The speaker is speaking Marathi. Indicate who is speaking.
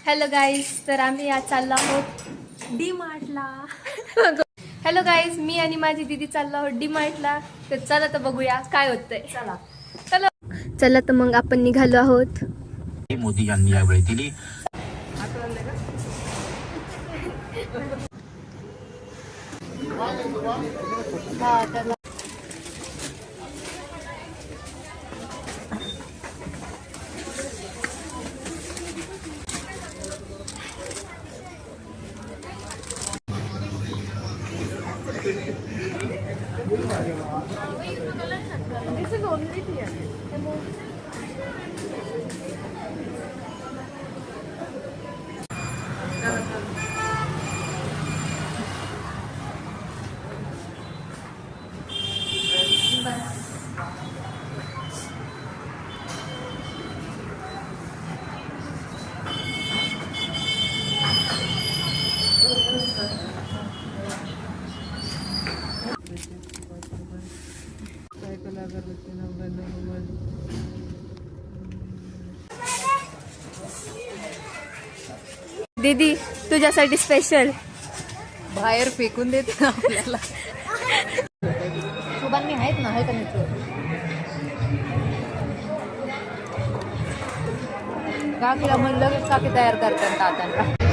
Speaker 1: हॅलो गाईज, तर आम्ही आज चाललो आहोत डी मार्टला. हॅलो गाईज, मी आणि माझी दीदी चाललो आहोत डी मार्टला. तर चला तर बघूया काय होतंय. चला चला चला तर मग आपण निघालो आहोत.
Speaker 2: मोदी यांनी यावेळी दिली.
Speaker 1: दीदी तुझ्यासाठी स्पेशल
Speaker 3: बाहेर फेकून देते ना आपल्याला. शुभांनी आहेत ना, आहे का मित्र? काकीला म्हणलं लगेच काकी तयार करतात दातांना.